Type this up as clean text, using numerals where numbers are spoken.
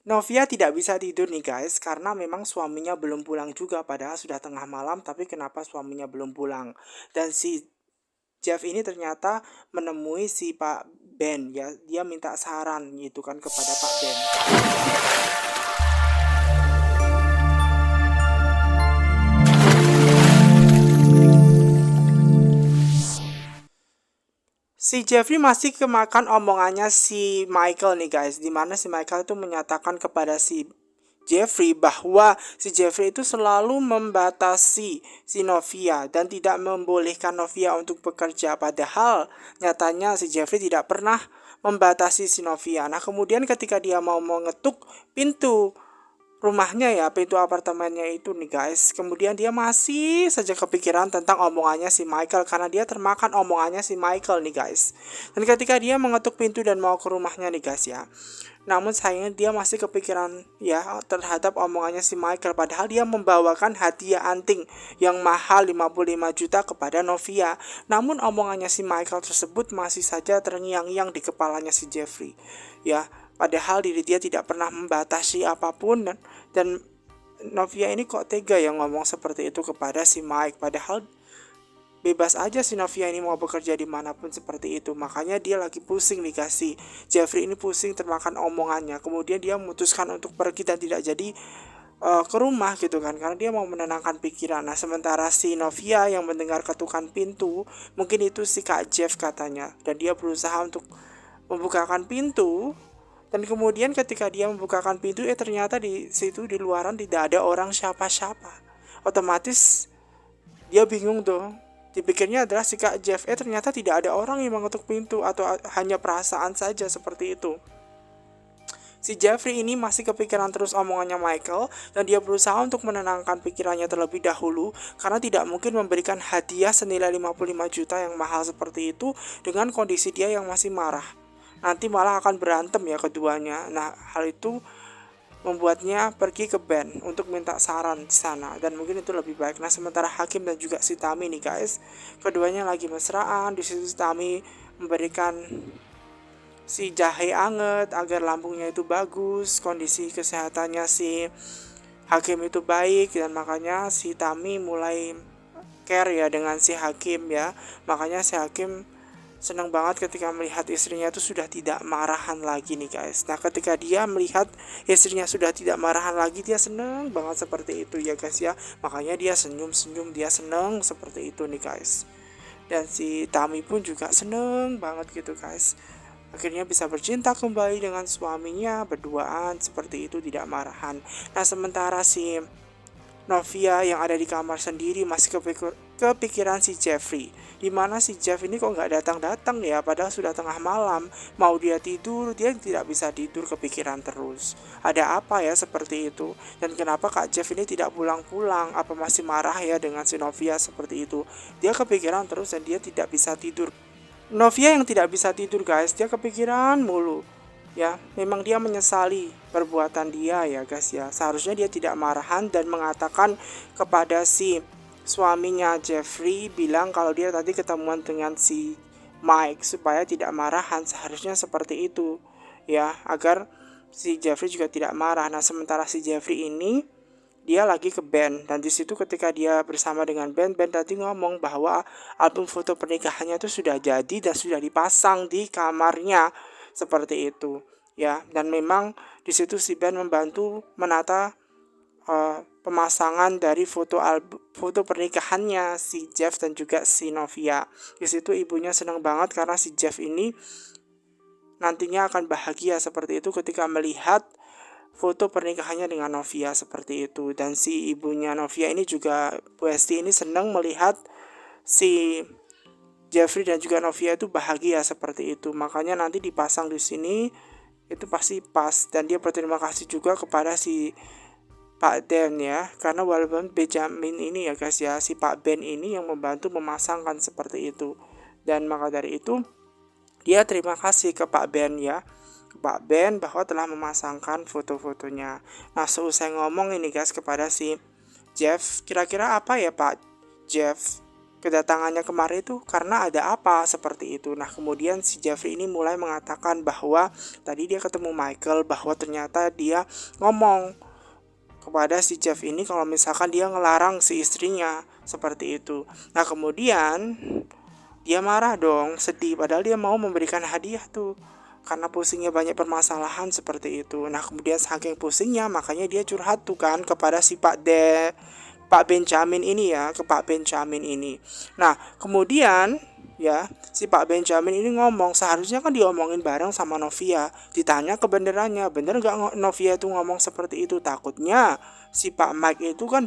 Novia tidak bisa tidur nih guys karena memang suaminya belum pulang juga, padahal sudah tengah malam tapi kenapa suaminya belum pulang. Dan si Jeff ini ternyata menemui si Pak Ben ya, dia minta saran gitu kan kepada Pak Ben. Si Jeffrey masih kemakan omongannya si Michael nih guys, dimana si Michael itu menyatakan kepada si Jeffrey bahwa si Jeffrey itu selalu membatasi si Novia dan tidak membolehkan Novia untuk bekerja, padahal nyatanya si Jeffrey tidak pernah membatasi si Novia. Nah kemudian ketika dia mau mengetuk pintu rumahnya ya, pintu apartemennya itu nih guys, kemudian dia masih saja kepikiran tentang omongannya si Michael karena dia termakan omongannya si Michael nih guys. Dan ketika dia mengetuk pintu dan mau ke rumahnya nih guys ya, namun sayangnya dia masih kepikiran ya terhadap omongannya si Michael, padahal dia membawakan hadiah anting yang mahal 55 juta kepada Novia. Namun omongannya si Michael tersebut masih saja terngiang-ngiang di kepalanya si Jeffrey ya, padahal diri dia tidak pernah membatasi apapun. Dan Novia ini kok tega yang ngomong seperti itu kepada si Mike, padahal bebas aja si Novia ini mau bekerja dimanapun seperti itu. Makanya dia lagi pusing dikasih Jeffrey ini pusing termakan omongannya. Kemudian dia memutuskan untuk pergi dan tidak jadi ke rumah gitu kan, karena dia mau menenangkan pikiran. Nah sementara si Novia yang mendengar ketukan pintu, mungkin itu si Kak Jeff katanya, dan dia berusaha untuk membukakan pintu. Dan kemudian ketika dia membukakan pintu, ternyata di situ di luaran tidak ada orang siapa-siapa. Otomatis dia bingung tuh. Dipikirnya adalah si Kak Jeff, ternyata tidak ada orang yang mengetuk pintu atau hanya perasaan saja seperti itu. Si Jeffrey ini masih kepikiran terus omongannya Michael dan dia berusaha untuk menenangkan pikirannya terlebih dahulu karena tidak mungkin memberikan hadiah senilai 55 juta yang mahal seperti itu dengan kondisi dia yang masih marah. Nanti malah akan berantem ya keduanya. Nah, hal itu membuatnya pergi ke Ben untuk minta saran di sana dan mungkin itu lebih baik. Nah, sementara Hakim dan juga si Tami nih guys, keduanya lagi mesraan. Di situ si Tami memberikan si jahe anget agar lambungnya itu bagus, kondisi kesehatannya si Hakim itu baik, dan makanya si Tami mulai care ya dengan si Hakim ya. Makanya si Hakim senang banget ketika melihat istrinya itu sudah tidak marahan lagi nih guys. Nah ketika dia melihat istrinya sudah tidak marahan lagi, dia senang banget seperti itu ya guys ya. Makanya dia senyum-senyum, dia senang seperti itu nih guys. Dan si Tami pun juga senang banget gitu guys, akhirnya bisa bercinta kembali dengan suaminya, berduaan seperti itu tidak marahan. Nah sementara si Novia yang ada di kamar sendiri masih kepikiran si Jeffrey, dimana si Jeff ini kok nggak datang-datang ya, padahal sudah tengah malam. Mau dia tidur, dia tidak bisa tidur, kepikiran terus. Ada apa ya seperti itu? Dan kenapa Kak Jeff ini tidak pulang-pulang? Apa masih marah ya dengan si Novia seperti itu? Dia kepikiran terus dan dia tidak bisa tidur. Novia yang tidak bisa tidur guys, dia kepikiran mulu ya. Memang dia menyesali perbuatan dia ya guys ya. Seharusnya dia tidak marahan dan mengatakan kepada si suaminya Jeffrey, bilang kalau dia tadi ketemuan dengan si Mike supaya tidak marahan. Seharusnya seperti itu ya, agar si Jeffrey juga tidak marah. Nah sementara si Jeffrey ini dia lagi ke band, dan di situ ketika dia bersama dengan band tadi ngomong bahwa album foto pernikahannya itu sudah jadi dan sudah dipasang di kamarnya seperti itu ya. Dan memang di situ si band membantu menata pemasangan dari foto pernikahannya si Jeff dan juga si Novia. Di situ ibunya senang banget karena si Jeff ini nantinya akan bahagia seperti itu ketika melihat foto pernikahannya dengan Novia seperti itu. Dan si ibunya Novia ini juga, Bu Esti ini senang melihat si Jeffrey dan juga Novia itu bahagia seperti itu. Makanya nanti dipasang di sini itu pasti pas. Dan dia berterima kasih juga kepada si Pak Dan ya, karena walaupun Benjamin ini ya guys ya, si Pak Ben ini yang membantu memasangkan seperti itu. Dan maka dari itu dia terima kasih ke Pak Ben ya, Pak Ben, bahwa telah memasangkan foto-fotonya. Nah seusai ngomong ini guys kepada si Jeff, kira-kira apa ya Pak Jeff kedatangannya kemarin itu karena ada apa seperti itu. Nah kemudian si Jeffrey ini mulai mengatakan bahwa tadi dia ketemu Michael, bahwa ternyata dia ngomong kepada si Jeff ini kalau misalkan dia ngelarang si istrinya seperti itu. Nah kemudian dia marah dong, sedih, padahal dia mau memberikan hadiah tuh karena pusingnya banyak permasalahan seperti itu. Nah kemudian saking pusingnya makanya dia curhat tuh kan kepada si Pak Benjamin ini ya, ke Pak Benjamin ini. Nah kemudian ya si Pak Benjamin ini ngomong, seharusnya kan diomongin bareng sama Novia, ditanya kebenarannya, bener gak Novia itu ngomong seperti itu. Takutnya si Pak Mike itu kan